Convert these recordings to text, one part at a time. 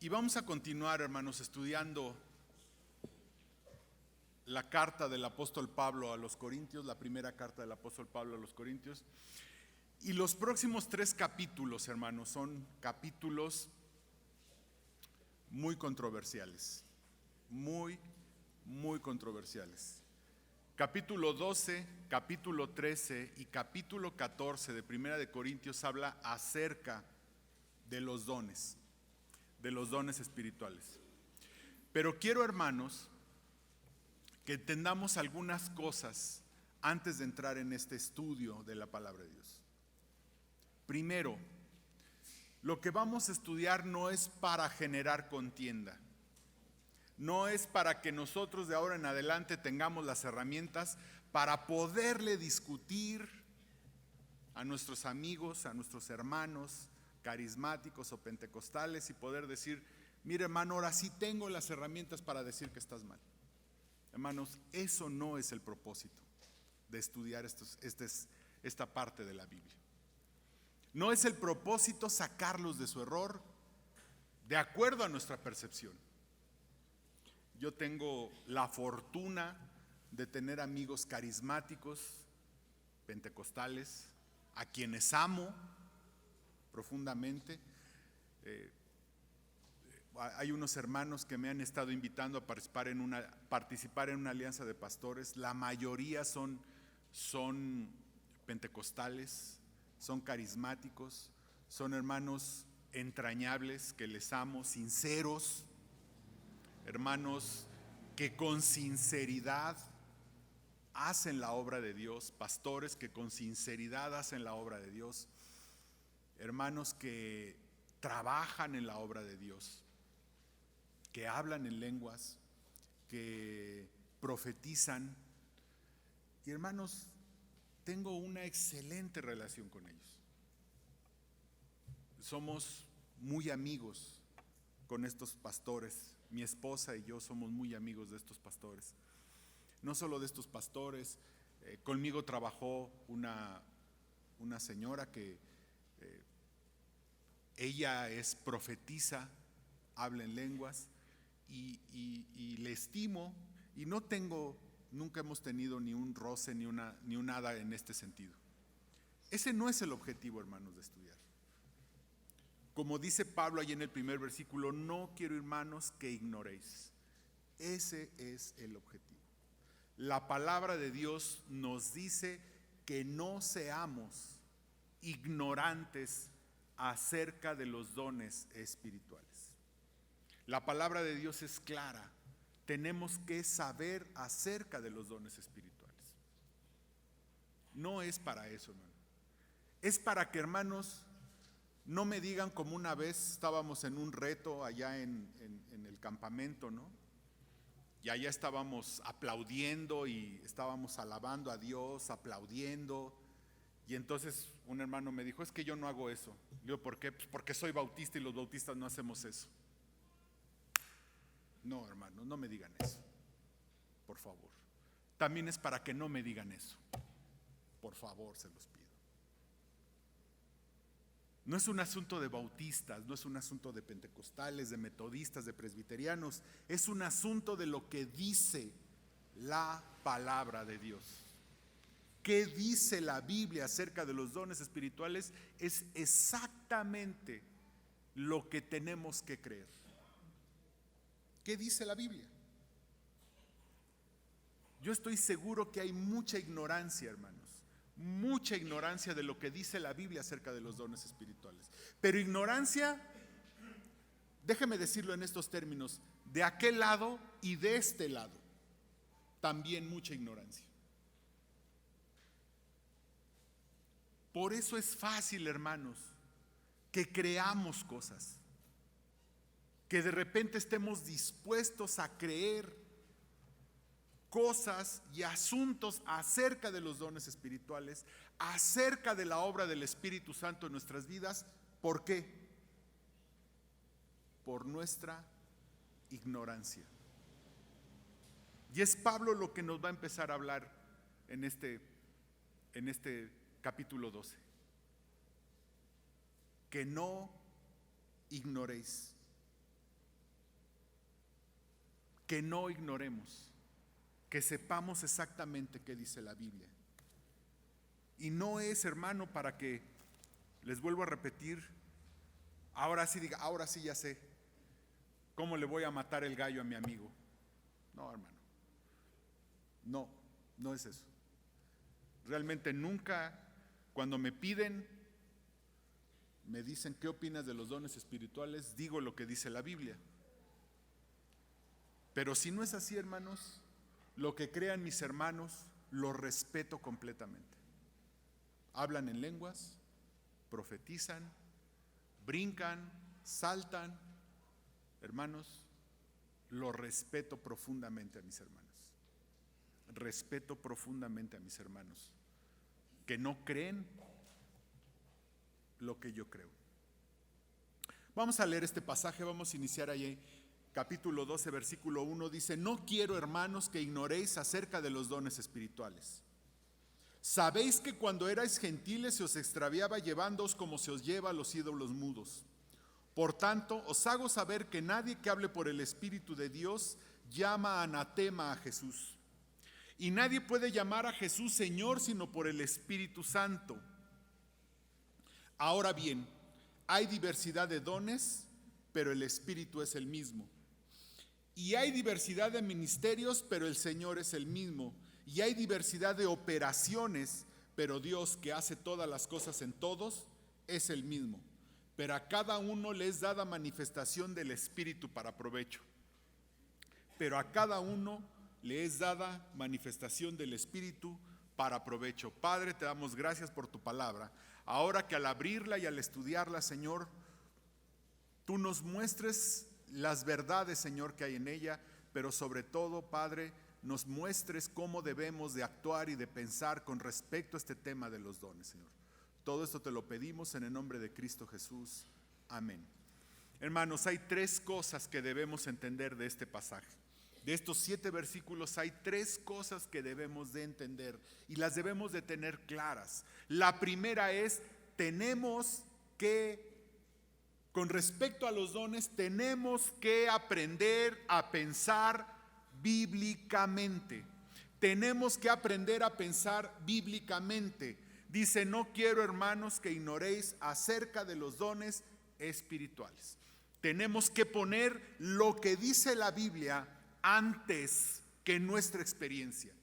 Y vamos a continuar, hermanos, estudiando la carta del apóstol Pablo a los Corintios, la primera carta del apóstol Pablo a los Corintios. Y los próximos 3 capítulos, hermanos, son capítulos muy controversiales, muy controversiales. Capítulo 12, capítulo 13 y capítulo 14 de Primera de Corintios habla acerca de los dones espirituales. Pero quiero, hermanos, que entendamos algunas cosas antes de entrar en este estudio de la palabra de Dios. Primero, lo que vamos a estudiar no es para generar contienda. No es para que nosotros de ahora en adelante tengamos las herramientas para poderle discutir a nuestros amigos, a nuestros hermanos carismáticos o pentecostales y poder decir: mire, hermano, ahora sí tengo las herramientas para decir que estás mal. Hermanos, eso no es el propósito de estudiar esta parte de la Biblia. No es el propósito sacarlos de su error de acuerdo a nuestra percepción. Yo tengo la fortuna de tener amigos carismáticos, pentecostales, a quienes amo profundamente. Hay unos hermanos que me han estado invitando a participar en una alianza de pastores. La mayoría son pentecostales, son carismáticos, son hermanos entrañables que les amo, sinceros, hermanos que con sinceridad hacen la obra de Dios, pastores que con sinceridad hacen la obra de Dios, hermanos que trabajan en la obra de Dios, que hablan en lenguas, que profetizan. Y hermanos, tengo una excelente relación con ellos. Somos muy amigos con estos pastores. Mi esposa y yo somos muy amigos de estos pastores. No solo de estos pastores, conmigo trabajó una señora que ella es profetisa, habla en lenguas y le estimo, y nunca hemos tenido ni un roce ni un nada en este sentido. Ese no es el objetivo, hermanos, de estudiar. Como dice Pablo ahí en el primer versículo: no quiero, hermanos, que ignoréis. Ese es el objetivo. La palabra de Dios nos dice que no seamos ignorantes acerca de los dones espirituales. La palabra de Dios es clara. Tenemos que saber acerca de los dones espirituales. No es para eso, hermano. Es para que, hermanos, no me digan como una vez estábamos en un reto allá en el campamento, ¿no? Y allá estábamos aplaudiendo y estábamos alabando a Dios, aplaudiendo. Y entonces un hermano me dijo: es que yo no hago eso. Yo: ¿por qué? Pues porque soy bautista y los bautistas no hacemos eso. No, hermano, no me digan eso, por favor. También es para que no me digan eso. Por favor, se los pido. No es un asunto de bautistas, no es un asunto de pentecostales, de metodistas, de presbiterianos. Es un asunto de lo que dice la palabra de Dios. ¿Qué dice la Biblia acerca de los dones espirituales? Es exactamente lo que tenemos que creer. ¿Qué dice la Biblia? Yo estoy seguro que hay mucha ignorancia, hermanos, mucha ignorancia de lo que dice la Biblia acerca de los dones espirituales. Pero ignorancia, déjeme decirlo en estos términos, de aquel lado y de este lado, también mucha ignorancia. Por eso es fácil, hermanos, que creamos cosas, que de repente estemos dispuestos a creer cosas y asuntos acerca de los dones espirituales, acerca de la obra del Espíritu Santo en nuestras vidas. ¿Por qué? Por nuestra ignorancia. Y es Pablo lo que nos va a empezar a hablar en este capítulo 12. Que no ignoréis. que no ignoremos, que sepamos exactamente qué dice la Biblia. Y no es, hermano, para que, les vuelvo a repetir, ahora sí diga, ahora sí ya sé cómo le voy a matar el gallo a mi amigo. No, hermano, no es eso. Realmente nunca, cuando me piden, me dicen ¿qué opinas de los dones espirituales?, digo lo que dice la Biblia. Pero si no es así, hermanos, lo que crean mis hermanos, lo respeto completamente. Hablan en lenguas, profetizan, brincan, saltan. Hermanos, lo respeto profundamente a mis hermanos. Respeto profundamente a mis hermanos que no creen lo que yo creo. Vamos a leer este pasaje, vamos a iniciar allí. Capítulo 12, versículo 1 dice: no quiero, hermanos, que ignoréis acerca de los dones espirituales. Sabéis que cuando erais gentiles se os extraviaba llevándoos como se os lleva a los ídolos mudos. Por tanto, os hago saber que nadie que hable por el Espíritu de Dios llama anatema a Jesús. Y nadie puede llamar a Jesús Señor sino por el Espíritu Santo. Ahora bien, hay diversidad de dones, pero el Espíritu es el mismo. Y hay diversidad de ministerios, pero el Señor es el mismo. Y hay diversidad de operaciones, pero Dios, que hace todas las cosas en todos, es el mismo. Pero a cada uno le es dada manifestación del Espíritu para provecho. Pero a cada uno le es dada manifestación del Espíritu para provecho. Padre, te damos gracias por tu palabra. Ahora que al abrirla y al estudiarla, Señor, tú nos muestres las verdades, Señor, que hay en ella, pero sobre todo, Padre, nos muestres cómo debemos de actuar y de pensar con respecto a este tema de los dones, Señor. Todo esto te lo pedimos en el nombre de Cristo Jesús. Amén. Hermanos, hay 3 cosas que debemos entender de este pasaje. De estos 7 versículos hay 3 cosas que debemos de entender y las debemos de tener claras. La primera es, con respecto a los dones, tenemos que aprender a pensar bíblicamente. Tenemos que aprender a pensar bíblicamente. Dice: no quiero, hermanos, que ignoréis acerca de los dones espirituales. Tenemos que poner lo que dice la Biblia antes que nuestra experiencia,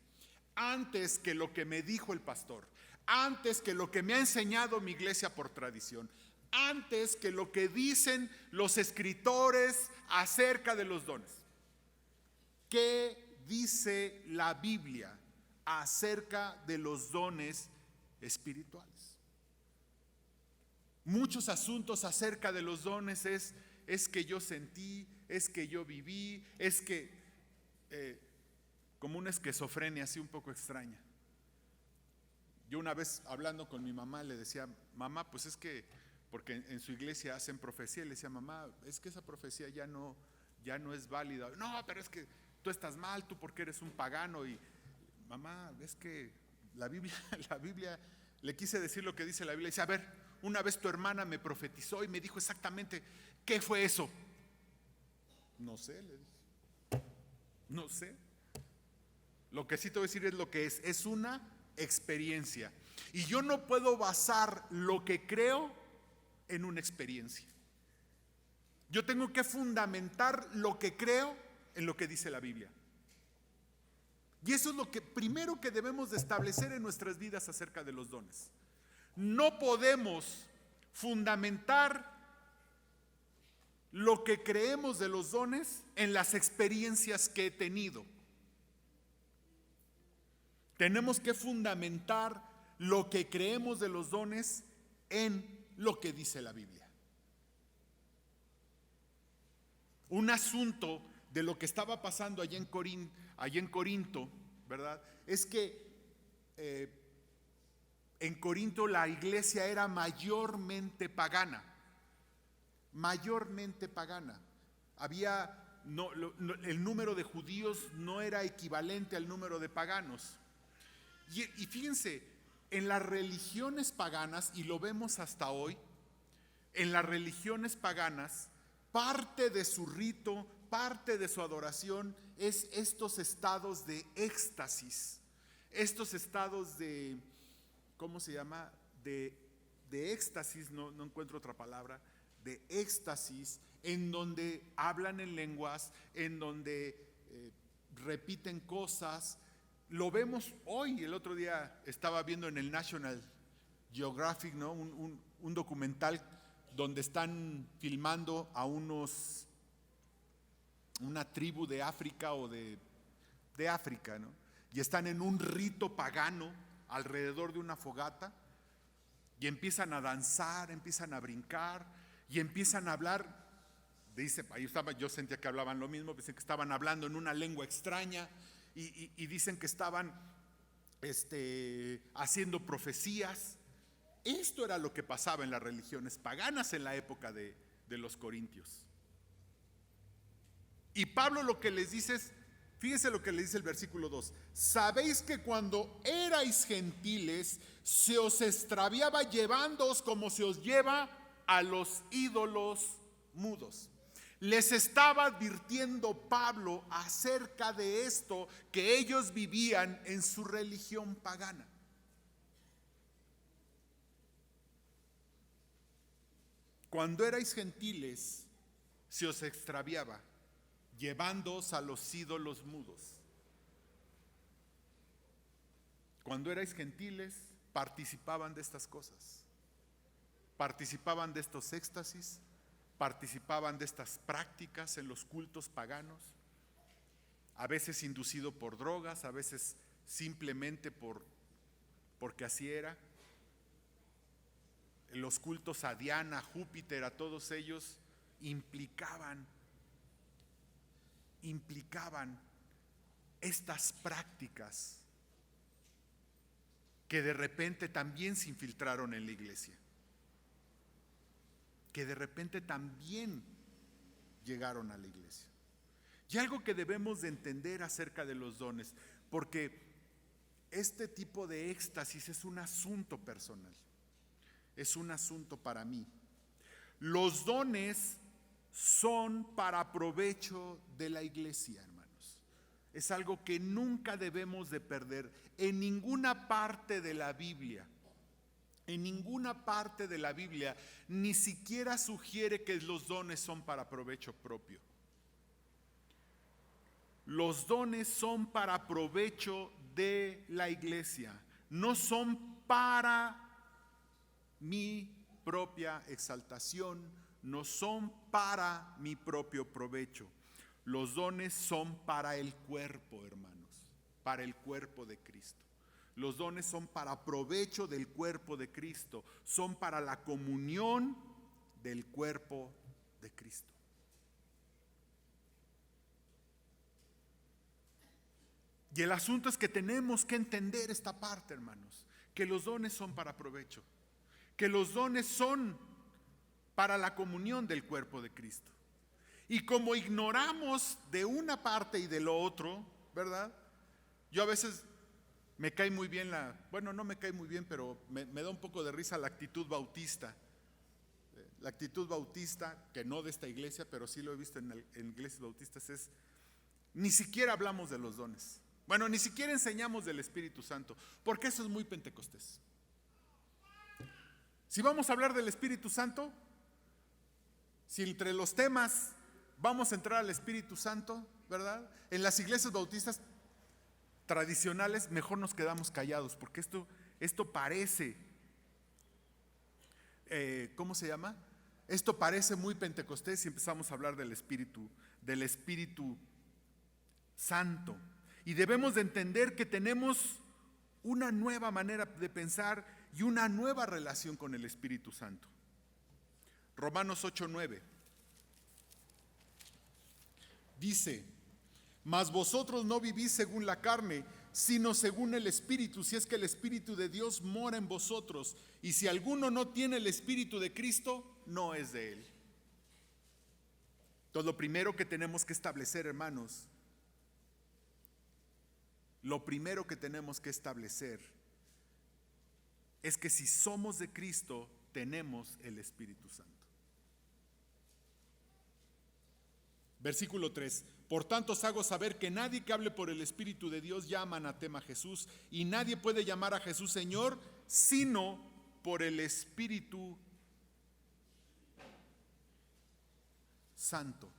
antes que lo que me dijo el pastor, antes que lo que me ha enseñado mi iglesia por tradición, antes que lo que dicen los escritores acerca de los dones. ¿Qué dice la Biblia acerca de los dones espirituales? Muchos asuntos acerca de los dones es que yo sentí, es que yo viví, es que como una esquizofrenia así un poco extraña. Yo una vez hablando con mi mamá le decía: mamá, pues es que, porque en su iglesia hacen profecía, y le decía: mamá, es que esa profecía ya no es válida. No, pero es que tú estás mal, tú porque eres un pagano. Y mamá, es que la Biblia, le quise decir lo que dice la Biblia. Dice: a ver, una vez tu hermana me profetizó y me dijo exactamente, ¿qué fue eso? No sé, le dije. No sé. Lo que sí te voy a decir es lo que es una experiencia. Y yo no puedo basar lo que creo en una experiencia. Yo tengo que fundamentar lo que creo en lo que dice la Biblia. Y eso es lo que primero que debemos de establecer en nuestras vidas acerca de los dones. No podemos fundamentar lo que creemos de los dones en las experiencias que he tenido. Tenemos que fundamentar lo que creemos de los dones en lo que dice la Biblia. Un asunto de lo que estaba pasando allá en Corinto, ¿verdad? Es que en Corinto la iglesia era mayormente pagana. Mayormente pagana. El número de judíos no era equivalente al número de paganos. Y fíjense, en las religiones paganas, y lo vemos hasta hoy, en las religiones paganas, parte de su rito, parte de su adoración es estos estados de éxtasis, estos estados de, ¿cómo se llama? De éxtasis, no encuentro otra palabra, de éxtasis, en donde hablan en lenguas, en donde repiten cosas. Lo vemos hoy. El otro día estaba viendo en el National Geographic, ¿no? un documental donde están filmando a una tribu de África o de África, ¿no? Y están en un rito pagano alrededor de una fogata y empiezan a danzar, empiezan a brincar y empiezan a hablar. Dice, ahí estaba, yo sentía que hablaban lo mismo, dicen que estaban hablando en una lengua extraña y dicen que estaban haciendo profecías. Esto era lo que pasaba en las religiones paganas en la época de los corintios. Y Pablo lo que les dice es, fíjense lo que le dice el versículo 2: sabéis que cuando erais gentiles se os extraviaba llevándoos como se os lleva a los ídolos mudos. Les estaba advirtiendo Pablo acerca de esto que ellos vivían en su religión pagana. Cuando erais gentiles se os extraviaba llevándoos a los ídolos mudos. Cuando erais gentiles participaban de estas cosas, participaban de estos éxtasis, participaban de estas prácticas en los cultos paganos, a veces inducido por drogas, a veces simplemente porque así era. Los cultos a Diana, a Júpiter, a todos ellos implicaban estas prácticas que de repente también se infiltraron en la iglesia, que de repente también llegaron a la iglesia. Y algo que debemos de entender acerca de los dones, porque este tipo de éxtasis es un asunto personal, es un asunto para mí. Los dones son para provecho de la iglesia, hermanos. Es algo que nunca debemos de perder. En ninguna parte de la Biblia, ni siquiera sugiere que los dones son para provecho propio. Los dones son para provecho de la iglesia, no son para mi propia exaltación, no son para mi propio provecho. Los dones son para el cuerpo, hermanos, para el cuerpo de Cristo. Los dones son para provecho del cuerpo de Cristo, son para la comunión del cuerpo de Cristo. Y el asunto es que tenemos que entender esta parte, hermanos, que los dones son para provecho, que los dones son para la comunión del cuerpo de Cristo. Y como ignoramos de una parte y de lo otro, ¿verdad? Yo a veces me cae muy bien no me cae muy bien, pero me da un poco de risa la actitud bautista. La actitud bautista, que no de esta iglesia, pero sí lo he visto en iglesias bautistas, es ni siquiera hablamos de los dones. Bueno, ni siquiera enseñamos del Espíritu Santo, porque eso es muy pentecostés. Si vamos a hablar del Espíritu Santo, si entre los temas vamos a entrar al Espíritu Santo, ¿verdad? En las iglesias bautistas tradicionales mejor nos quedamos callados, porque esto parece, ¿cómo se llama? Esto parece muy pentecostés si empezamos a hablar del Espíritu Santo. Y debemos de entender que tenemos una nueva manera de pensar y una nueva relación con el Espíritu Santo. Romanos 8:9 dice: mas vosotros no vivís según la carne, sino según el Espíritu, si es que el Espíritu de Dios mora en vosotros. Y si alguno no tiene el Espíritu de Cristo, no es de él. Entonces, lo primero que tenemos que establecer, hermanos, es que si somos de Cristo, tenemos el Espíritu Santo. Versículo 3. Por tanto os hago saber que nadie que hable por el Espíritu de Dios llama anatema a Jesús, y nadie puede llamar a Jesús Señor sino por el Espíritu Santo.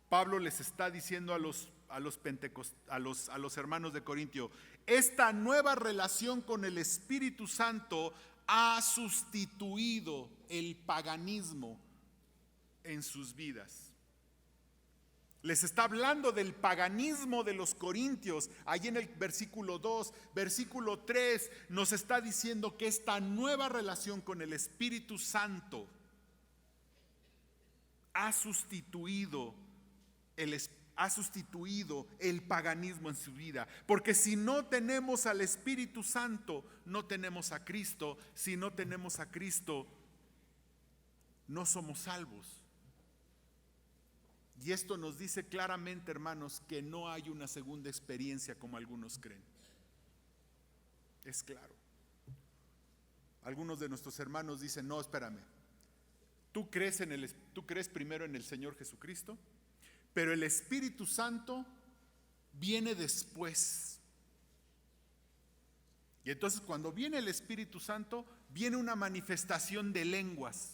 Pablo les está diciendo a los hermanos de Corintio, esta nueva relación con el Espíritu Santo ha sustituido el paganismo en sus vidas. Les está hablando del paganismo de los corintios. Ahí en el versículo 2, versículo 3 nos está diciendo que esta nueva relación con el Espíritu Santo ha sustituido el paganismo en su vida. Porque si no tenemos al Espíritu Santo, no tenemos a Cristo. Si no tenemos a Cristo, no somos salvos. Y esto nos dice claramente, hermanos, que no hay una segunda experiencia como algunos creen. Es claro. Algunos de nuestros hermanos dicen, no, espérame. Tú crees primero en el Señor Jesucristo, pero el Espíritu Santo viene después. Y entonces cuando viene el Espíritu Santo, viene una manifestación de lenguas.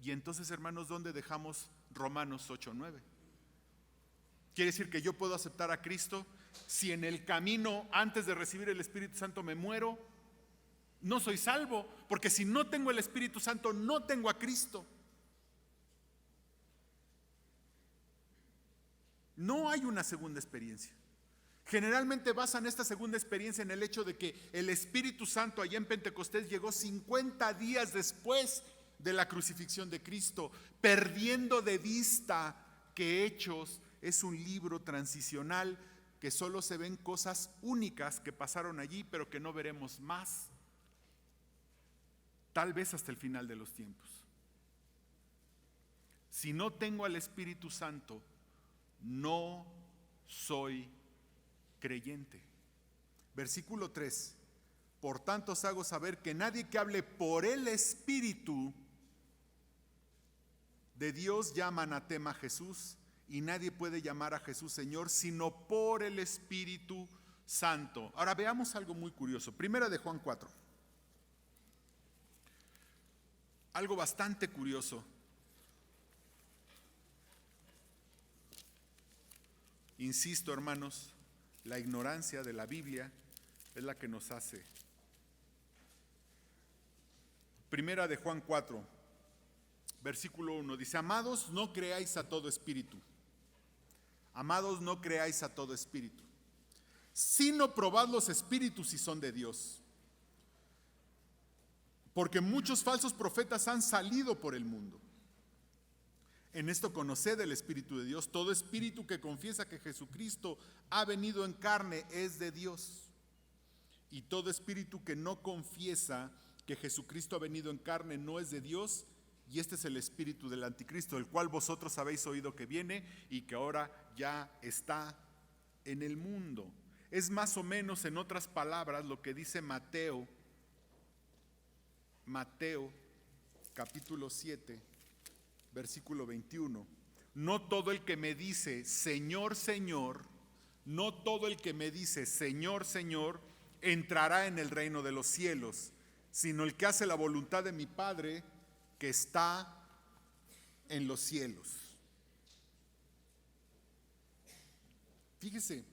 Y entonces, hermanos, ¿dónde dejamos Romanos 8:9? Quiere decir que yo puedo aceptar a Cristo si en el camino, antes de recibir el Espíritu Santo, me muero. No soy salvo, porque si no tengo el Espíritu Santo, no tengo a Cristo. No hay una segunda experiencia. Generalmente basan esta segunda experiencia en el hecho de que el Espíritu Santo allá en Pentecostés llegó 50 días después de la crucifixión de Cristo, perdiendo de vista que Hechos es un libro transicional, que solo se ven cosas únicas que pasaron allí, pero que no veremos más, tal vez hasta el final de los tiempos. Si no tengo al Espíritu Santo, no soy creyente. Versículo 3. Por tanto os hago saber que nadie que hable por el Espíritu de Dios llama anatema a Jesús, y nadie puede llamar a Jesús Señor sino por el Espíritu Santo. Ahora veamos algo muy curioso. Primera de Juan 4. Algo bastante curioso. Insisto, hermanos, la ignorancia de la Biblia es la que nos hace. Primera de Juan 4, versículo 1, dice, amados, no creáis a todo espíritu. Amados, no creáis a todo espíritu, sino probad los espíritus si son de Dios. Porque muchos falsos profetas han salido por el mundo. En esto conoced el Espíritu de Dios. Todo espíritu que confiesa que Jesucristo ha venido en carne es de Dios. Y todo espíritu que no confiesa que Jesucristo ha venido en carne no es de Dios. Y este es el espíritu del anticristo, el cual vosotros habéis oído que viene y que ahora ya está en el mundo. Es más o menos, en otras palabras, lo que dice Mateo capítulo 7, versículo 21. No todo el que me dice Señor, Señor, no todo el que me dice Señor, Señor, entrará en el reino de los cielos, sino el que hace la voluntad de mi Padre que está en los cielos. Fíjese,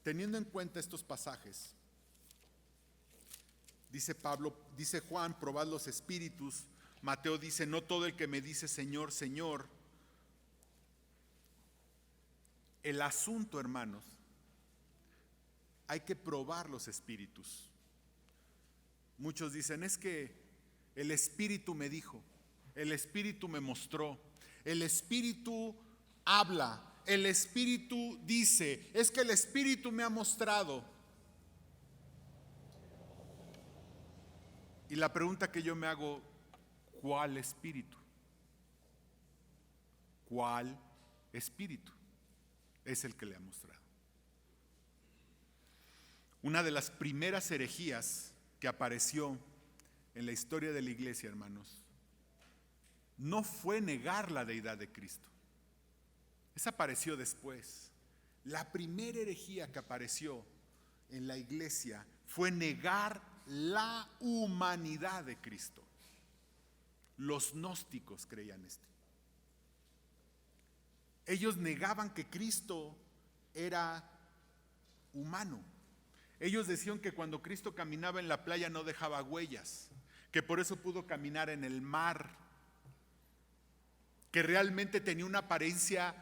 teniendo en cuenta estos pasajes, dice Pablo, dice Juan, probad los espíritus. Mateo dice, no todo el que me dice Señor, Señor. El asunto, hermanos, hay que probar los espíritus. Muchos dicen, es que el Espíritu me dijo, el Espíritu me mostró, el Espíritu habla, el Espíritu dice, es que el Espíritu me ha mostrado. Y la pregunta que yo me hago, ¿cuál Espíritu? ¿Cuál Espíritu es el que le ha mostrado? Una de las primeras herejías que apareció en la historia de la iglesia, hermanos, no fue negar la deidad de Cristo. Esa apareció después. La primera herejía que apareció en la iglesia fue negar la humanidad de Cristo. Los gnósticos creían esto. Ellos negaban que Cristo era humano. Ellos decían que cuando Cristo caminaba en la playa no dejaba huellas, que por eso pudo caminar en el mar, que realmente tenía una apariencia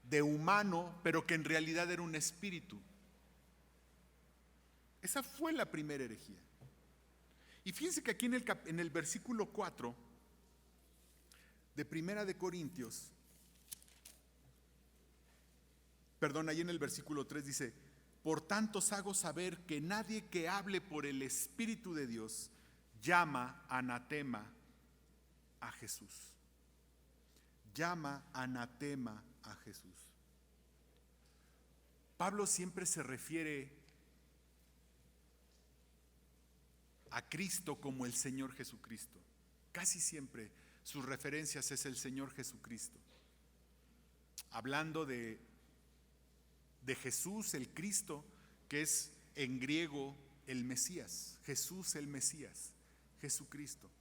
de humano, pero que en realidad era un espíritu. Esa fue la primera herejía. Y fíjense que aquí en el versículo 4 de Primera de Corintios, ahí en el versículo 3 dice: por tanto os hago saber que nadie que hable por el Espíritu de Dios llama anatema a Jesús. Llama anatema a Jesús. Pablo siempre se refiere a Cristo como el Señor Jesucristo. Casi siempre sus referencias es el Señor Jesucristo. Hablando de Jesús, el Cristo, que es en griego el Mesías. Jesús el Mesías, Jesucristo.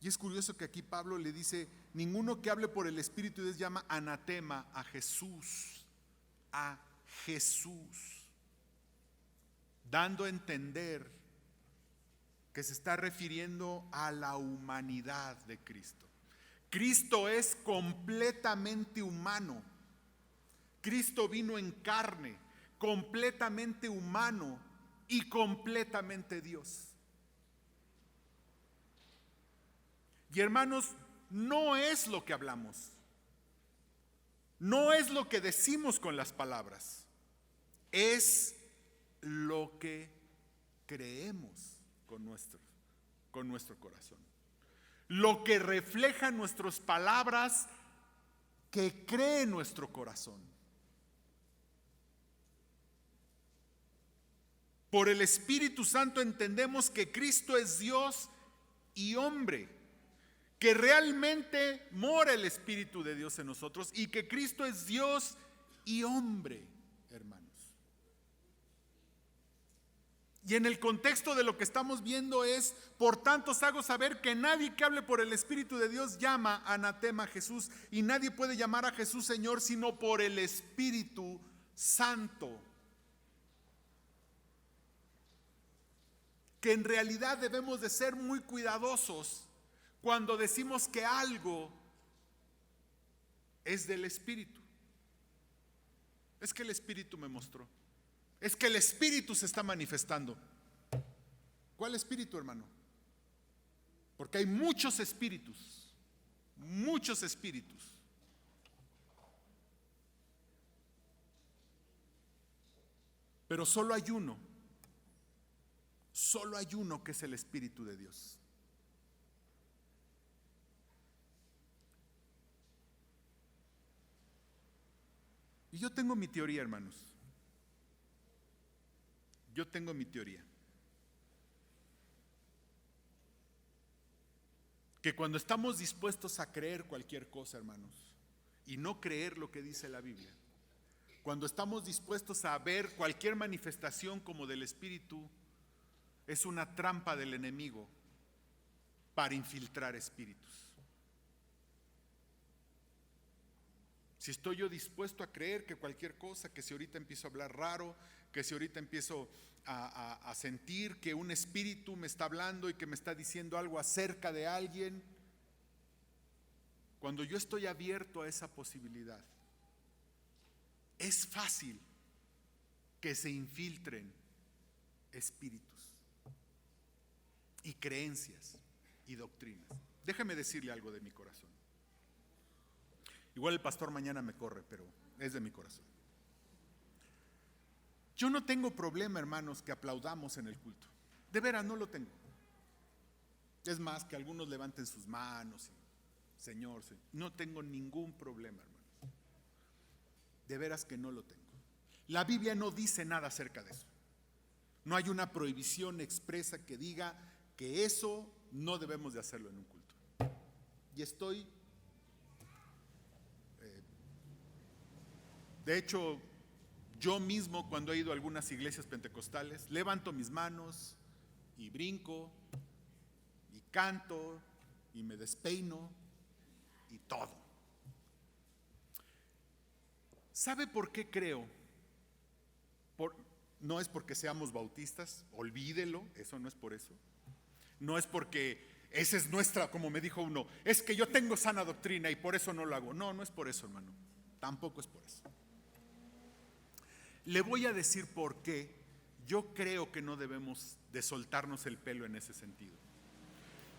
Y es curioso que aquí Pablo le dice: ninguno que hable por el Espíritu de Dios llama anatema a Jesús. A Jesús. Dando a entender que se está refiriendo a la humanidad de Cristo. Cristo es completamente humano. Cristo vino en carne, completamente humano y completamente Dios. Y hermanos, no es lo que hablamos, no es lo que decimos con las palabras, es lo que creemos con nuestro corazón. Lo que refleja nuestras palabras, que cree nuestro corazón. Por el Espíritu Santo entendemos que Cristo es Dios y hombre, que realmente mora el Espíritu de Dios en nosotros y que Cristo es Dios y hombre, hermanos. Y en el contexto de lo que estamos viendo es: por tanto os hago saber que nadie que hable por el Espíritu de Dios llama anatema a Jesús, y nadie puede llamar a Jesús Señor sino por el Espíritu Santo. Que en realidad debemos de ser muy cuidadosos cuando decimos que algo es del Espíritu. Es que el Espíritu me mostró. Es que el Espíritu se está manifestando. ¿Cuál Espíritu, hermano? Porque hay muchos espíritus. Muchos espíritus. Pero solo hay uno. Solo hay uno, que es el Espíritu de Dios. Y yo tengo mi teoría, hermanos. Yo tengo mi teoría. Que cuando estamos dispuestos a creer cualquier cosa, hermanos, y no creer lo que dice la Biblia, cuando estamos dispuestos a ver cualquier manifestación como del Espíritu, es una trampa del enemigo para infiltrar espíritus. Si estoy yo dispuesto a creer que cualquier cosa, que si ahorita empiezo a hablar raro, que si ahorita empiezo a sentir que un espíritu me está hablando y que me está diciendo algo acerca de alguien, cuando yo estoy abierto a esa posibilidad, es fácil que se infiltren espíritus y creencias y doctrinas. Déjeme decirle algo de mi corazón. Igual el pastor mañana me corre, pero es de mi corazón. Yo no tengo problema, hermanos, que aplaudamos en el culto. De veras, no lo tengo. Es más, que algunos levanten sus manos y, Señor, no tengo ningún problema, hermanos. De veras que no lo tengo. La Biblia no dice nada acerca de eso. No hay una prohibición expresa que diga que eso no debemos de hacerlo en un culto. Y estoy De hecho, yo mismo cuando he ido a algunas iglesias pentecostales, levanto mis manos y brinco y canto y me despeino y todo. ¿Sabe por qué creo? No es porque seamos bautistas, olvídelo, eso no es por eso. No es porque esa es nuestra, como me dijo uno, es que yo tengo sana doctrina y por eso no lo hago. No, no es por eso, hermano. Tampoco es por eso. Le voy a decir por qué yo creo que no debemos de soltarnos el pelo en ese sentido.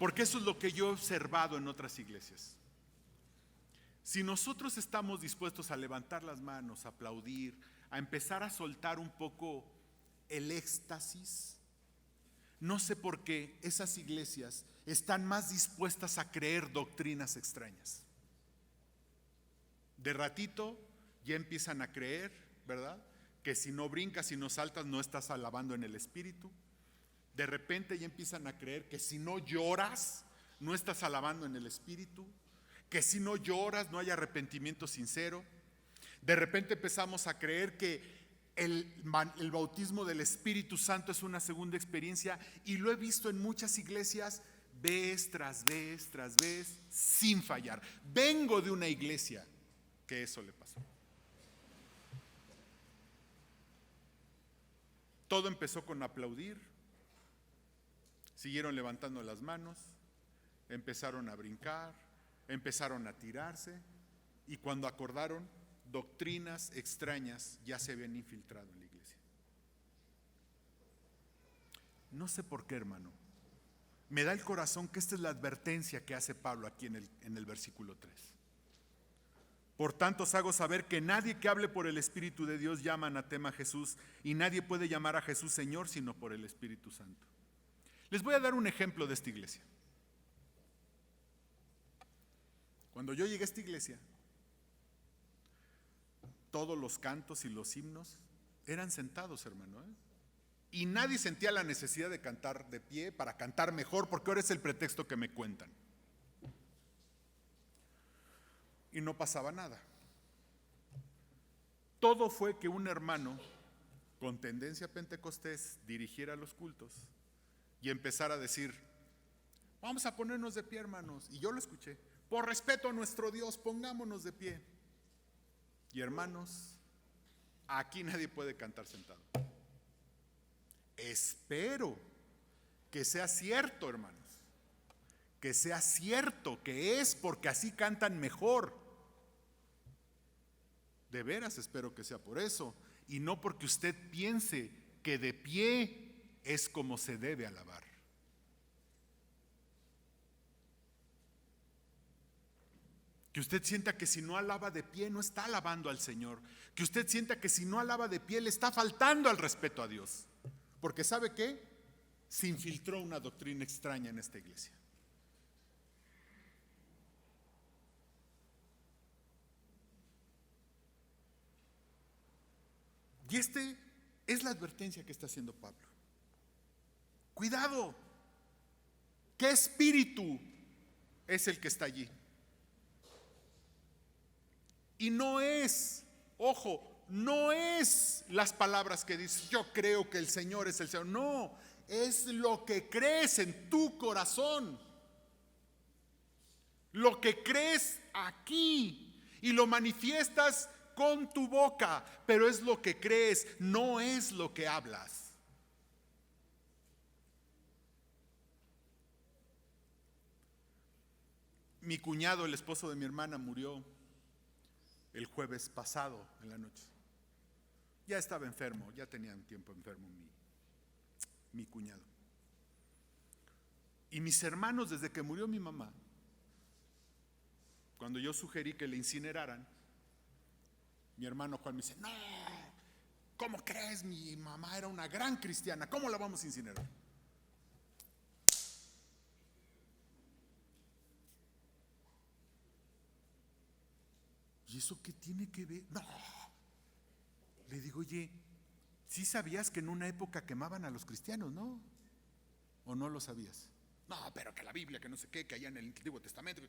Porque eso es lo que yo he observado en otras iglesias. Si nosotros estamos dispuestos a levantar las manos, a aplaudir, a empezar a soltar un poco el éxtasis, no sé por qué esas iglesias están más dispuestas a creer doctrinas extrañas. De ratito ya empiezan a creer, ¿verdad?, que si no brincas, si no saltas, no estás alabando en el Espíritu. De repente ya empiezan a creer que si no lloras, no estás alabando en el Espíritu. Que si no lloras, no hay arrepentimiento sincero. De repente empezamos a creer que el bautismo del Espíritu Santo es una segunda experiencia, y lo he visto en muchas iglesias vez tras vez tras vez sin fallar. Vengo de una iglesia que eso le pasó. Todo empezó con aplaudir, siguieron levantando las manos, empezaron a brincar, empezaron a tirarse, y cuando acordaron, doctrinas extrañas ya se habían infiltrado en la iglesia. No sé por qué, hermano. Me da el corazón que esta es la advertencia que hace Pablo aquí en el versículo 3. Por tanto os hago saber que nadie que hable por el Espíritu de Dios llama anatema a Jesús, y nadie puede llamar a Jesús Señor sino por el Espíritu Santo. Les voy a dar un ejemplo de esta iglesia. Cuando yo llegué a esta iglesia, todos los cantos y los himnos eran sentados, hermano, y nadie sentía la necesidad de cantar de pie para cantar mejor, porque ahora es el pretexto que me cuentan. Y no pasaba nada. Todo fue que un hermano con tendencia pentecostés dirigiera los cultos y empezara a decir: vamos a ponernos de pie, hermanos. Y yo lo escuché: por respeto a nuestro Dios, pongámonos de pie. Y hermanos, aquí nadie puede cantar sentado. Espero que sea cierto, hermanos, que sea cierto, que es porque así cantan mejor. De veras espero que sea por eso, y no porque usted piense que de pie es como se debe alabar. Que usted sienta que si no alaba de pie no está alabando al Señor. Que usted sienta que si no alaba de pie le está faltando al respeto a Dios. Porque ¿sabe qué? Se infiltró una doctrina extraña en esta iglesia. Y es la advertencia que está haciendo Pablo. Cuidado. ¿Qué espíritu es el que está allí? Y no es, ojo, no es las palabras que dices: yo creo que el Señor es el Señor. No, es lo que crees en tu corazón. Lo que crees aquí y lo manifiestas con tu boca, pero es lo que crees, no es lo que hablas. Mi cuñado, el esposo de mi hermana, murió el jueves pasado en la noche. Ya estaba enfermo, ya tenía un tiempo enfermo mi cuñado. Y mis hermanos, desde que murió mi mamá, cuando yo sugerí que le incineraran, mi hermano Juan me dice: no, ¿cómo crees? Mi mamá era una gran cristiana, ¿cómo la vamos a incinerar? ¿Y eso qué tiene que ver? No. Le digo: oye, ¿sí sabías que en una época quemaban a los cristianos, no? ¿O no lo sabías? No, pero que la Biblia, que no sé qué, que allá en el Antiguo Testamento.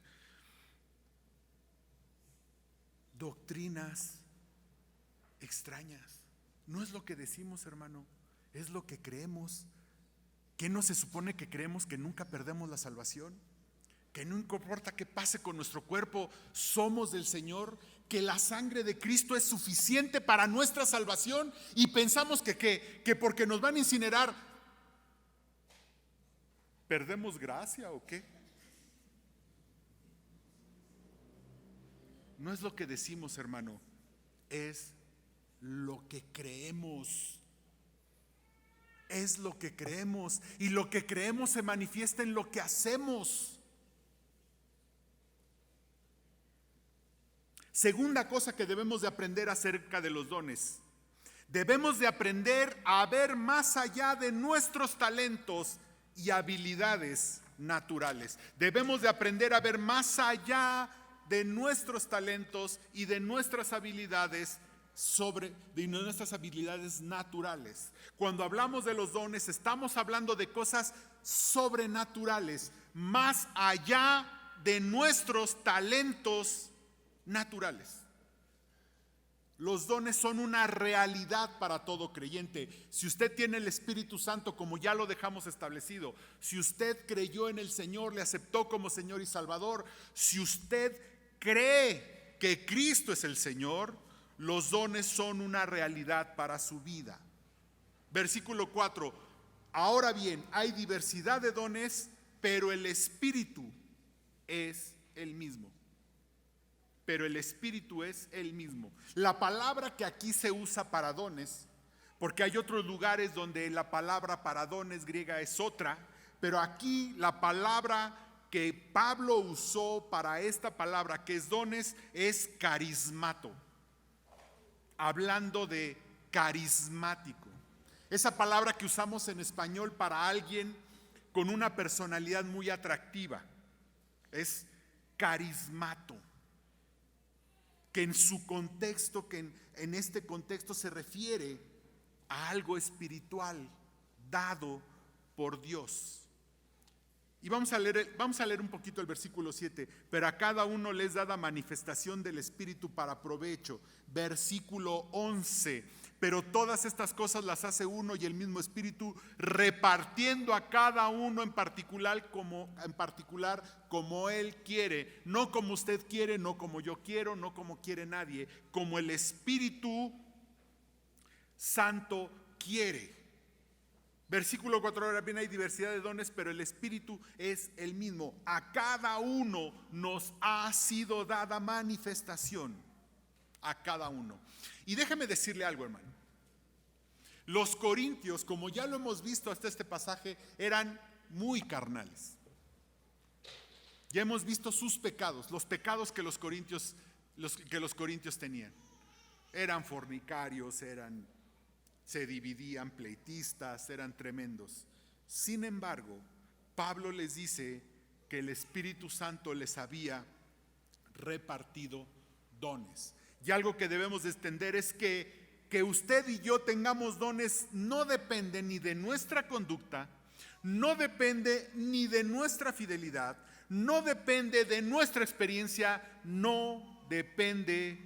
Doctrinas extrañas. No es lo que decimos, hermano, es lo que creemos. ¿Qué no se supone que creemos? Que nunca perdemos la salvación, que no importa qué pase con nuestro cuerpo, somos del Señor, que la sangre de Cristo es suficiente para nuestra salvación, y pensamos que porque nos van a incinerar, ¿perdemos gracia o qué? No es lo que decimos, hermano, es lo que creemos. Es lo que creemos, y lo que creemos se manifiesta en lo que hacemos. Segunda cosa que debemos de aprender acerca de los dones: debemos de aprender a ver más allá de nuestros talentos y habilidades naturales. Debemos de aprender a ver más allá de nuestros talentos y de nuestras habilidades de nuestras habilidades naturales. Cuando hablamos de los dones, estamos hablando de cosas sobrenaturales, más allá de nuestros talentos naturales. Los dones son una realidad para todo creyente. Si usted tiene el Espíritu Santo, como ya lo dejamos establecido, si usted creyó en el Señor, le aceptó como Señor y Salvador, si usted cree que Cristo es el Señor, los dones son una realidad para su vida. Versículo 4: ahora bien, hay diversidad de dones, pero el Espíritu es el mismo. Pero el Espíritu es el mismo. La palabra que aquí se usa para dones, porque hay otros lugares donde la palabra para dones griega es otra, pero aquí la palabra que Pablo usó para esta palabra que es dones es carismato. Hablando de carismático. Esa palabra que usamos en español para alguien con una personalidad muy atractiva es carismato. Que en su contexto, que en este contexto se refiere a algo espiritual dado por Dios. Y vamos a leer un poquito el versículo 7. Pero a cada uno les dada manifestación del Espíritu para provecho. Versículo 11. Pero todas estas cosas las hace uno y el mismo Espíritu, repartiendo a cada uno en particular como Él quiere. No como usted quiere, no como yo quiero, no como quiere nadie. Como el Espíritu Santo quiere. Versículo 4, ahora bien hay diversidad de dones, pero el Espíritu es el mismo. A cada uno nos ha sido dada manifestación. A cada uno. Y déjeme decirle algo, hermano. Los corintios, como ya lo hemos visto hasta este pasaje, eran muy carnales. Ya hemos visto sus pecados, los pecados que los corintios tenían. Eran fornicarios, se dividían, pleitistas, eran tremendos. Sin embargo, Pablo les dice que el Espíritu Santo les había repartido dones. Y algo que debemos de entender es que usted y yo tengamos dones no depende ni de nuestra conducta, no depende ni de nuestra fidelidad, no depende de nuestra experiencia, no depende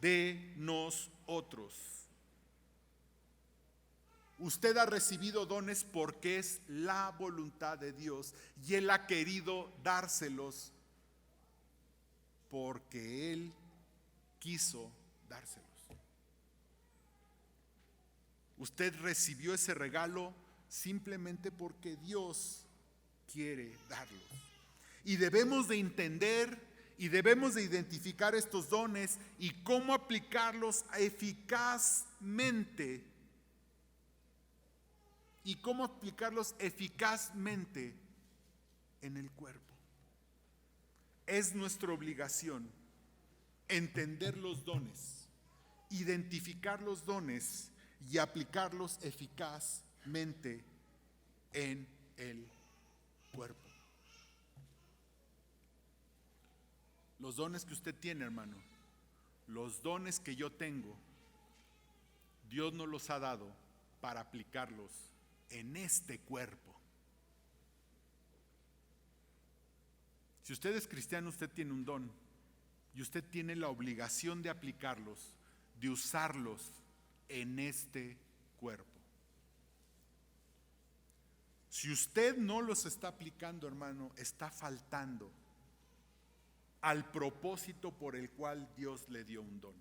de nosotros. Usted ha recibido dones porque es la voluntad de Dios y Él ha querido dárselos porque Él quiso dárselos. Usted recibió ese regalo simplemente porque Dios quiere darlos. Y debemos de entender y debemos de identificar estos dones y cómo aplicarlos eficazmente. Y cómo aplicarlos eficazmente en el cuerpo. Es nuestra obligación entender los dones, identificar los dones y aplicarlos eficazmente en el cuerpo. Los dones que usted tiene, hermano, los dones que yo tengo, Dios nos los ha dado para aplicarlos en este cuerpo. Si usted es cristiano, usted tiene un don y usted tiene la obligación de aplicarlos de usarlos en este cuerpo. Si usted no los está aplicando, hermano, está faltando al propósito por el cual Dios le dio un don.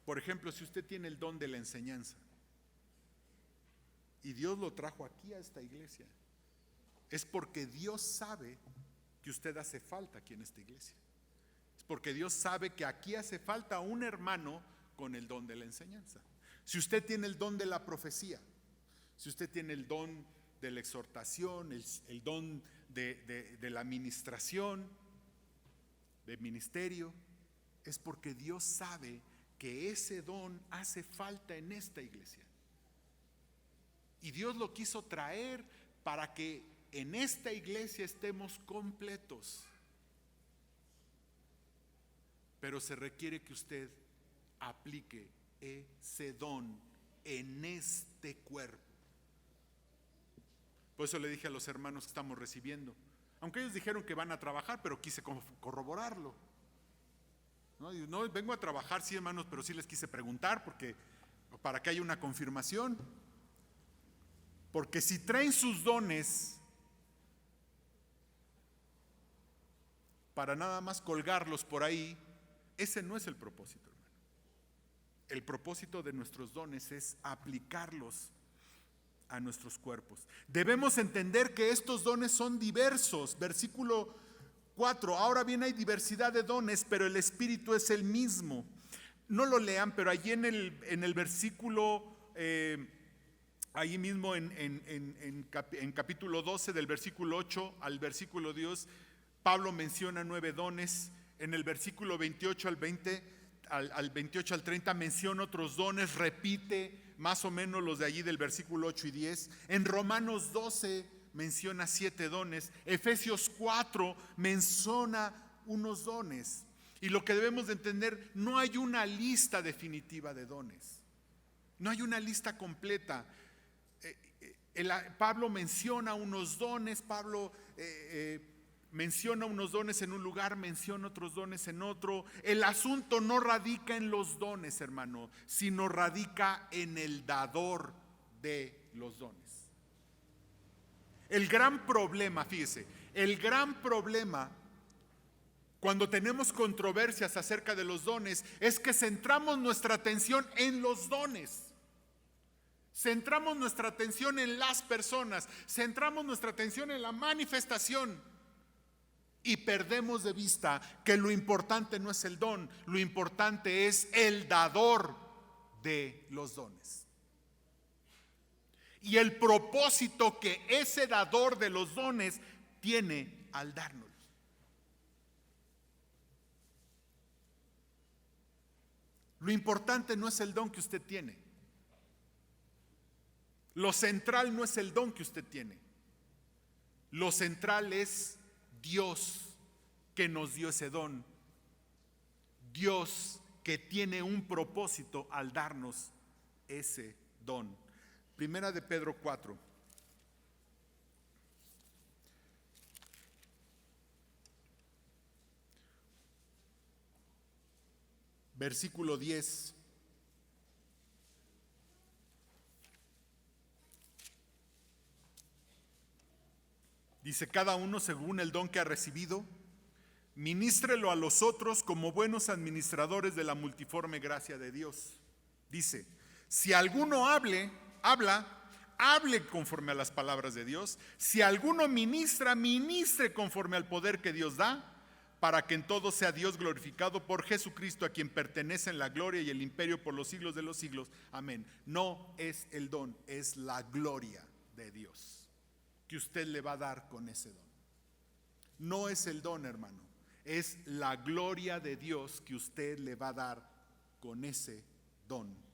Por ejemplo, si usted tiene el don de la enseñanza y Dios lo trajo aquí a esta iglesia, es porque Dios sabe que usted hace falta aquí en esta iglesia. Es porque Dios sabe que aquí hace falta un hermano con el don de la enseñanza. Si usted tiene el don de la profecía, si usted tiene el don de la exhortación, el don de la administración, de ministerio, es porque Dios sabe que ese don hace falta en esta iglesia. Y Dios lo quiso traer para que en esta iglesia estemos completos. Pero se requiere que usted aplique ese don en este cuerpo. Por eso le dije a los hermanos que estamos recibiendo, aunque ellos dijeron que van a trabajar, pero quise corroborarlo. No vengo a trabajar, sí, hermanos, pero sí les quise preguntar para que haya una confirmación. Porque si traen sus dones para nada más colgarlos por ahí, ese no es el propósito, hermano. El propósito de nuestros dones es aplicarlos a nuestros cuerpos. Debemos entender que estos dones son diversos. Versículo 4, ahora bien hay diversidad de dones, pero el Espíritu es el mismo. No lo lean, pero allí en el versículo, ahí mismo en capítulo 12, del versículo 8 al versículo 10, Pablo menciona 9 dones. En el versículo 28 al 20, al 28 al 30 menciona otros dones, repite más o menos los de allí del versículo 8 y 10. En Romanos 12 menciona 7 dones. Efesios 4 menciona unos dones. Y lo que debemos de entender, no hay una lista definitiva de dones. No hay una lista completa. Pablo menciona unos dones, Pablo menciona unos dones en un lugar, menciona otros dones en otro. El asunto no radica en los dones, hermano, sino radica en el dador de los dones. El gran problema, fíjese, el gran problema cuando tenemos controversias acerca de los dones es que centramos nuestra atención en los dones. Centramos nuestra atención en las personas, centramos nuestra atención en la manifestación y perdemos de vista que lo importante no es el don, lo importante es el dador de los dones. Y el propósito que ese dador de los dones tiene al dárnoslos. Lo importante no es el don que usted tiene. Lo central no es el don que usted tiene. Lo central es Dios que nos dio ese don. Dios que tiene un propósito al darnos ese don. Primera de Pedro 4. Versículo 10. Dice, cada uno según el don que ha recibido, ministrelo a los otros como buenos administradores de la multiforme gracia de Dios. Dice, si alguno hable conforme a las palabras de Dios. Si alguno ministra, ministre conforme al poder que Dios da, para que en todo sea Dios glorificado por Jesucristo, a quien pertenecen la gloria y el imperio por los siglos de los siglos. Amén. No es el don, es la gloria de Dios que usted le va a dar con ese don. No es el don, hermano, es la gloria de Dios que usted le va a dar con ese don.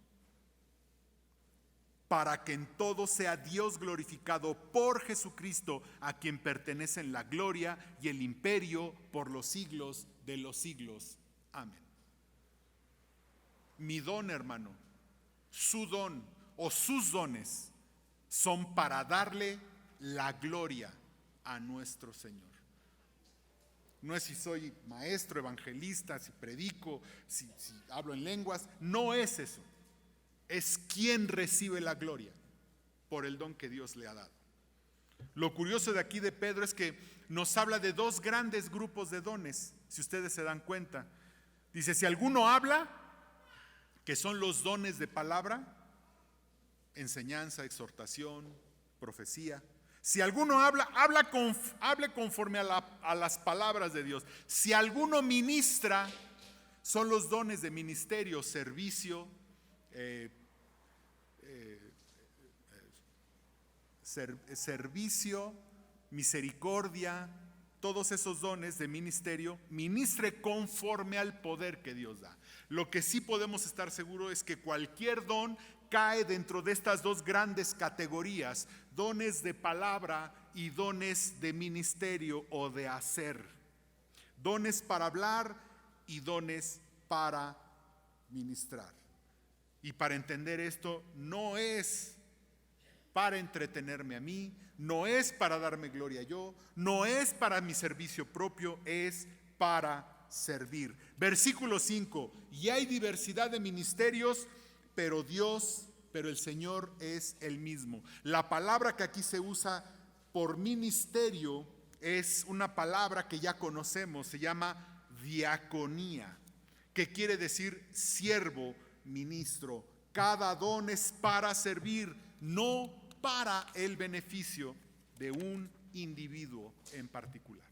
Para que en todo sea Dios glorificado por Jesucristo, a quien pertenecen la gloria y el imperio por los siglos de los siglos. Amén. Mi don, hermano, su don o sus dones son para darle la gloria a nuestro Señor. No es si soy maestro, evangelista, si predico, si hablo en lenguas. No es eso. Es quién recibe la gloria por el don que Dios le ha dado. Lo curioso de aquí de Pedro es que nos habla de dos grandes grupos de dones, si ustedes se dan cuenta. Dice, si alguno habla, que son los dones de palabra, enseñanza, exhortación, profecía. Si alguno habla, hable conforme a las palabras de Dios. Si alguno ministra, son los dones de ministerio, servicio, servicio, misericordia, todos esos dones de ministerio, ministre conforme al poder que Dios da. Lo que sí podemos estar seguros es que cualquier don cae dentro de estas dos grandes categorías, dones de palabra y dones de ministerio o de hacer. Dones para hablar y dones para ministrar. Y para entender esto, no es para entretenerme a mí, no es para darme gloria yo, no es para mi servicio propio, es para servir. Versículo 5, y hay diversidad de ministerios, pero el Señor es el mismo. La palabra que aquí se usa por ministerio es una palabra que ya conocemos, se llama diaconía, que quiere decir siervo, ministro. Cada don es para servir, no para el beneficio de un individuo en particular.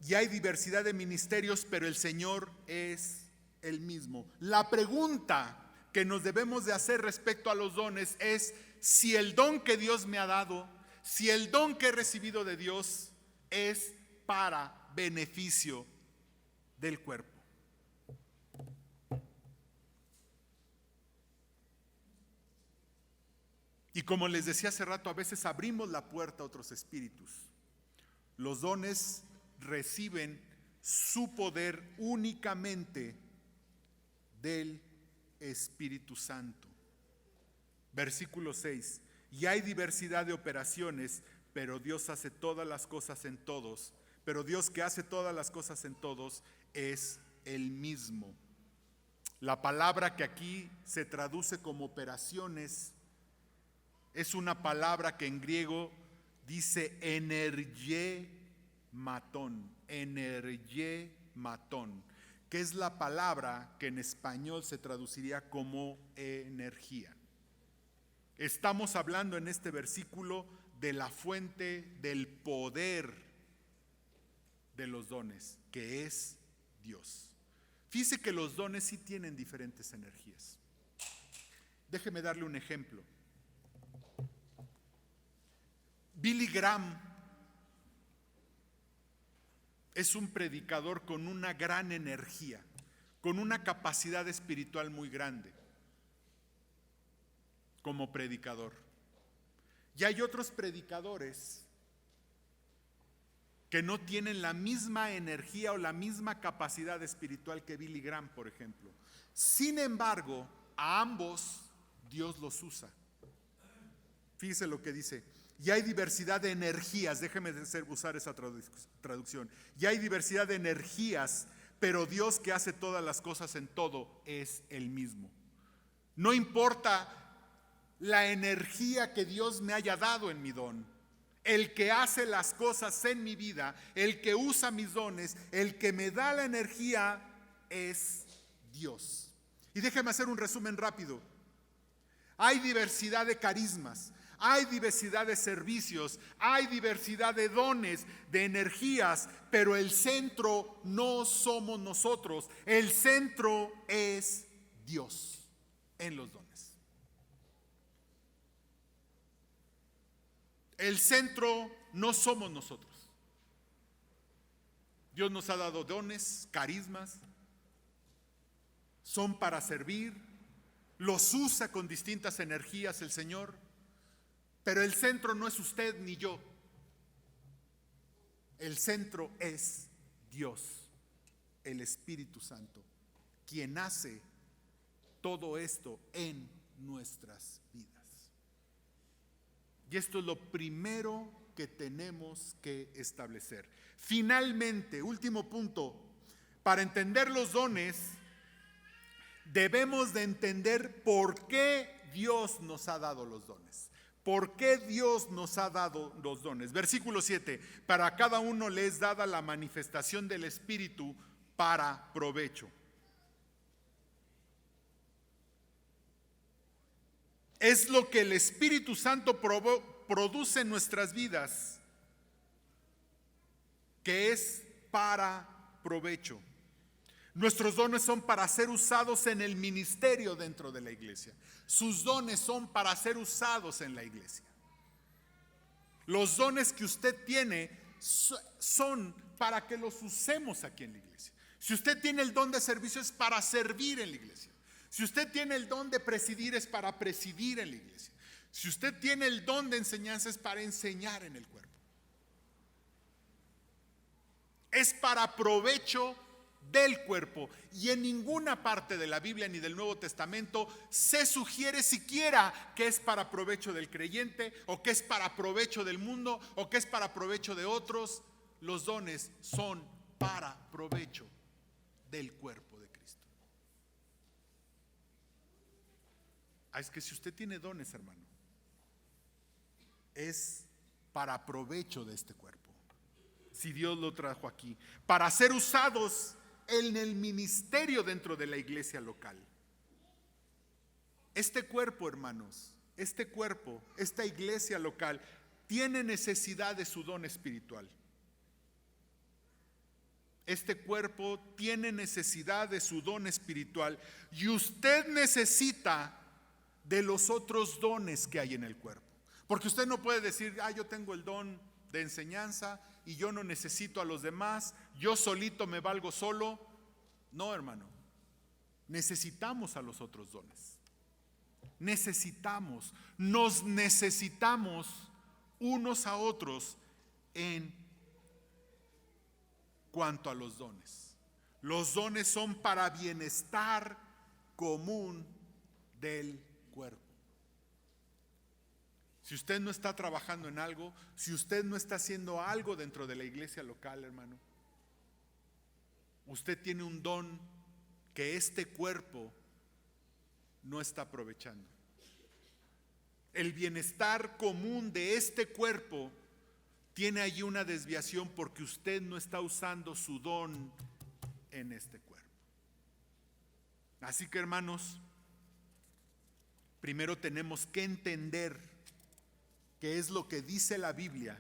Y hay diversidad de ministerios, pero el Señor es el mismo. La pregunta que nos debemos de hacer respecto a los dones es si el don que Dios me ha dado, si el don que he recibido de Dios es para beneficio del cuerpo. Y como les decía hace rato, a veces abrimos la puerta a otros espíritus. Los dones reciben su poder únicamente del Espíritu Santo. Versículo 6. Y hay diversidad de operaciones, pero Dios hace todas las cosas en todos. Pero Dios que hace todas las cosas en todos es el mismo. La palabra que aquí se traduce como operaciones es una palabra que en griego dice energématon, que es la palabra que en español se traduciría como energía. Estamos hablando en este versículo de la fuente del poder de los dones, que es Dios. Fíjese que los dones sí tienen diferentes energías. Déjeme darle un ejemplo. Billy Graham es un predicador con una gran energía, con una capacidad espiritual muy grande como predicador. Y hay otros predicadores que no tienen la misma energía o la misma capacidad espiritual que Billy Graham, por ejemplo. Sin embargo, a ambos Dios los usa. Fíjese lo que dice. Y hay diversidad de energías, déjeme usar esa traducción. Y hay diversidad de energías, pero Dios que hace todas las cosas en todo es el mismo. No importa la energía que Dios me haya dado en mi don. El que hace las cosas en mi vida, el que usa mis dones, el que me da la energía es Dios. Y déjeme hacer un resumen rápido. Hay diversidad de carismas, hay diversidad de servicios, hay diversidad de dones, de energías, pero el centro no somos nosotros, el centro es Dios en los dones. El centro no somos nosotros. Dios nos ha dado dones, carismas, son para servir, los usa con distintas energías el Señor. Pero el centro no es usted ni yo. El centro es Dios, el Espíritu Santo, quien hace todo esto en nuestras vidas. Y esto es lo primero que tenemos que establecer. Finalmente, último punto, para entender los dones, debemos de entender por qué Dios nos ha dado los dones. ¿Por qué Dios nos ha dado los dones? Versículo 7, para cada uno le es dada la manifestación del Espíritu para provecho. Es lo que el Espíritu Santo produce en nuestras vidas, que es para provecho. Nuestros dones son para ser usados en el ministerio dentro de la iglesia. Sus dones son para ser usados en la iglesia. Los dones que usted tiene son para que los usemos aquí en la iglesia. Si usted tiene el don de servicio, es para servir en la iglesia. Si usted tiene el don de presidir, es para presidir en la iglesia. Si usted tiene el don de enseñanza, es para enseñar en el cuerpo. Es para provecho del cuerpo, y en ninguna parte de la Biblia ni del Nuevo Testamento se sugiere siquiera que es para provecho del creyente, o que es para provecho del mundo, o que es para provecho de otros. Los dones son para provecho del cuerpo de Cristo. Es que si usted tiene dones, hermano, es para provecho de este cuerpo. Si Dios lo trajo aquí, para ser usados en el ministerio dentro de la iglesia local. Este cuerpo, hermanos, este cuerpo, esta iglesia local, tiene necesidad de su don espiritual. Este cuerpo tiene necesidad de su don espiritual, y usted necesita de los otros dones que hay en el cuerpo. Porque usted no puede decir, yo tengo el don de enseñanza y yo no necesito a los demás, yo solito me valgo solo. No, hermano, necesitamos a los otros dones. Nos necesitamos unos a otros en cuanto a los dones. Los dones son para bienestar común del cuerpo. Si usted no está trabajando en algo, si usted no está haciendo algo dentro de la iglesia local, hermano, usted tiene un don que este cuerpo no está aprovechando. El bienestar común de este cuerpo tiene allí una desviación porque usted no está usando su don en este cuerpo. Así que, hermanos, primero tenemos que entender qué es lo que dice la Biblia,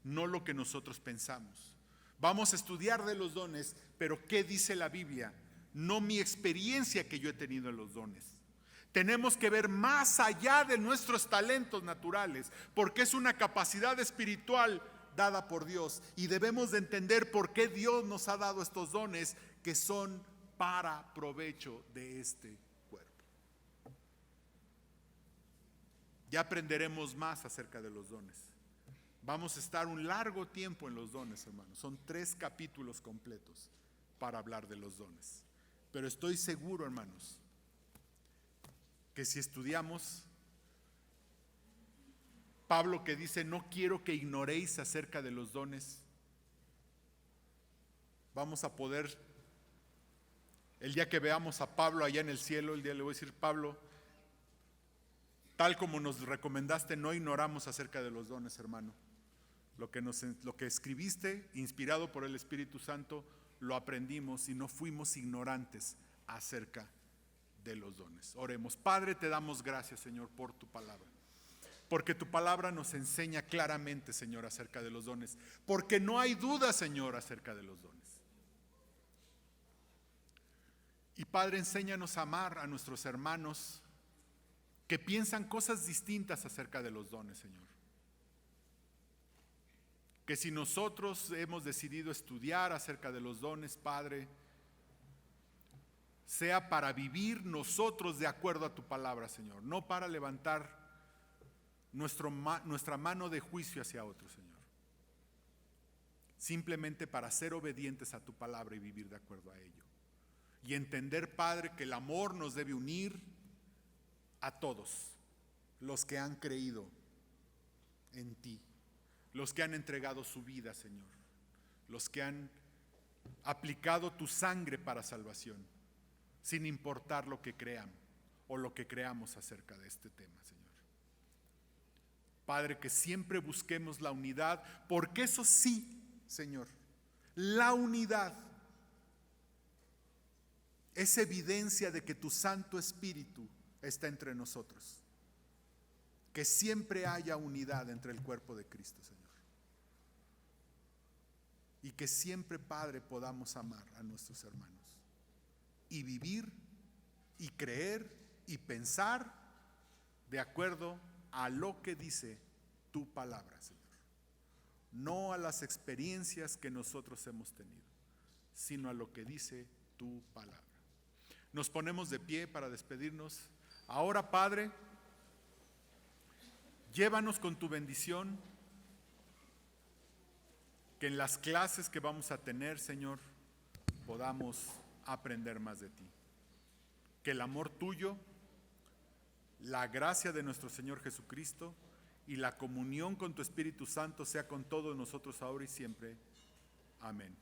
no lo que nosotros pensamos. Vamos a estudiar de los dones, pero ¿qué dice la Biblia? No mi experiencia que yo he tenido en los dones. Tenemos que ver más allá de nuestros talentos naturales, porque es una capacidad espiritual dada por Dios, y debemos de entender por qué Dios nos ha dado estos dones que son para provecho de este cuerpo. Ya aprenderemos más acerca de los dones. Vamos a estar un largo tiempo en los dones, hermanos. Son 3 capítulos completos para hablar de los dones. Pero estoy seguro, hermanos, que si estudiamos, Pablo que dice, no quiero que ignoréis acerca de los dones, vamos a poder, el día que veamos a Pablo allá en el cielo, el día le voy a decir, Pablo, tal como nos recomendaste, no ignoramos acerca de los dones, hermano. Lo que escribiste, inspirado por el Espíritu Santo, lo aprendimos y no fuimos ignorantes acerca de los dones. Oremos. Padre, te damos gracias, Señor, por tu palabra. Porque tu palabra nos enseña claramente, Señor, acerca de los dones. Porque no hay duda, Señor, acerca de los dones. Y Padre, enséñanos a amar a nuestros hermanos que piensan cosas distintas acerca de los dones, Señor. Que si nosotros hemos decidido estudiar acerca de los dones, Padre, sea para vivir nosotros de acuerdo a tu palabra, Señor, no para levantar nuestra mano de juicio hacia otros, Señor. Simplemente para ser obedientes a tu palabra y vivir de acuerdo a ello. Y entender, Padre, que el amor nos debe unir a todos los que han creído en ti, los que han entregado su vida, Señor, los que han aplicado tu sangre para salvación, sin importar lo que crean o lo que creamos acerca de este tema, Señor. Padre, que siempre busquemos la unidad, porque eso sí, Señor, la unidad es evidencia de que tu Santo Espíritu está entre nosotros. Que siempre haya unidad entre el cuerpo de Cristo, Señor. Y que siempre, Padre, podamos amar a nuestros hermanos y vivir y creer y pensar de acuerdo a lo que dice tu palabra, Señor. No a las experiencias que nosotros hemos tenido, sino a lo que dice tu palabra. Nos ponemos de pie para despedirnos. Ahora, Padre, llévanos con tu bendición, que en las clases que vamos a tener, Señor, podamos aprender más de ti. Que el amor tuyo, la gracia de nuestro Señor Jesucristo y la comunión con tu Espíritu Santo sea con todos nosotros ahora y siempre. Amén.